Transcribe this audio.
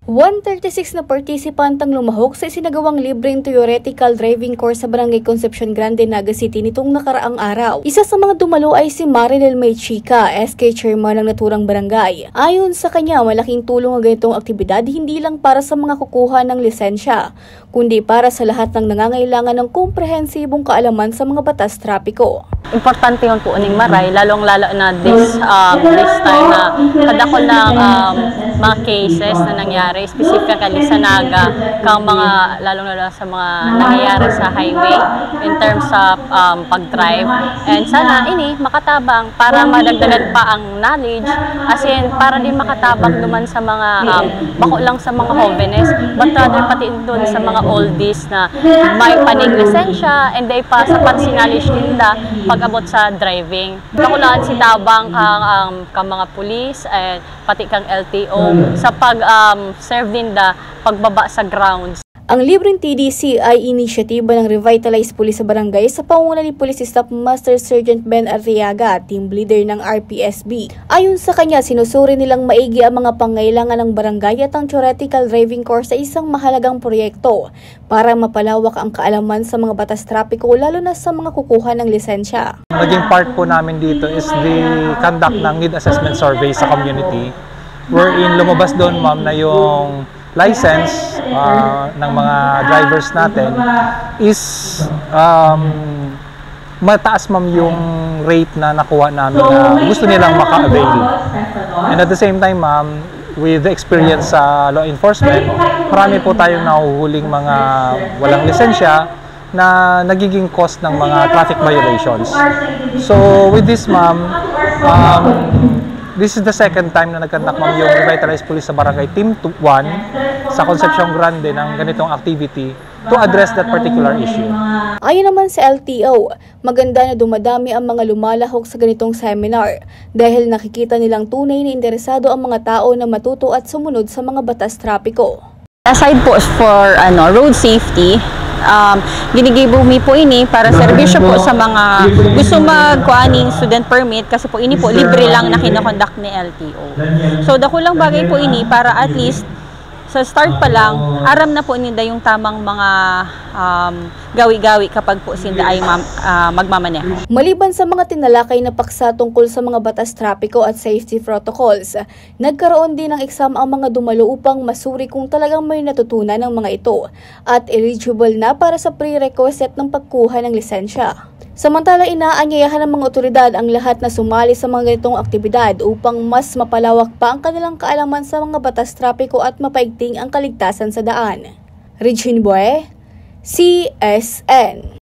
136 na participant ang lumahok sa isinagawang libreng theoretical driving course sa Barangay Concepcion Grande, Naga City nitong nakaraang araw. Isa sa mga dumalo ay si Marilel May Chica, SK Chairman ng naturang barangay. Ayon sa kanya, malaking tulong ang ganitong aktibidad hindi lang para sa mga kukuha ng lisensya, kundi para sa lahat ng nangangailangan ng komprehensibong kaalaman sa mga batas trapiko. Importante yun po uning maray, lalong-lalo na this time na kadako ng mga cases na nangyari, specifically sa Naga, kang mga lalong-lalo sa mga nangyayari sa highway in terms of pag-drive. And sana ini makatabang para madagdagan pa ang knowledge, as in para din makatabang naman sa mga bako lang sa mga jóvenes, but rather pati doon sa mga oldies na may panig lisensya and they pa sa pansinalish nila pag-abot sa driving. Bakulaan si tabang kang mga pulis and pati kang LTO sa pag-serve din da pagbaba sa grounds. Ang libreng TDC ay inisyatiba ng Revitalize Police sa barangay sa pangunguna ni Police Staff Master Sergeant Ben Arriaga, team leader ng RPSB. Ayon sa kanya, sinusuri nilang maigi ang mga pangailangan ng barangay at ang theoretical driving course sa isang mahalagang proyekto para mapalawak ang kaalaman sa mga batas trapiko lalo na sa mga kukuha ng lisensya. Naging part po namin dito is the conduct ng need assessment survey sa community, wherein lumabas doon ma'am na yung license ng mga drivers natin is mataas ma'am yung rate na nakuha namin na gusto nilang maka-avail. And at the same time ma'am, with the experience sa law enforcement, marami po tayong nahuhuling mga walang lisensya na nagiging cause ng mga traffic violations. So with this ma'am, this is the second time na nagkandak ma'am yung Revitalize Police sa Barangay Team 1 sa Concepcion Grande ng ganitong activity to address that particular issue. Ayon naman sa LTO, maganda na dumadami ang mga lumalahok sa ganitong seminar dahil nakikita nilang tunay na interesado ang mga tao na matuto at sumunod sa mga batas trapiko. Aside po for road safety, ginigibumi po ini para serbisyo po sa mga gusto magkuaning student permit kasi po ini po libre lang na kinakonduct ni LTO. So dakulang bagay po ini para at least sa start pa lang, aram na po nila yung tamang mga gawi-gawi kapag po sila ay magmamaneho. Maliban sa mga tinalakay na paksa tungkol sa mga batas trapiko at safety protocols, nagkaroon din ng exam ang mga dumalo upang masuri kung talagang may natutunan ng mga ito at eligible na para sa prerequisite ng pagkuha ng lisensya. Samantala, inaanyayahan ng mga otoridad ang lahat na sumali sa mga ganitong aktibidad upang mas mapalawak pa ang kanilang kaalaman sa mga batas trapiko at mapaigting ang kaligtasan sa daan. Regine Boy, CSN.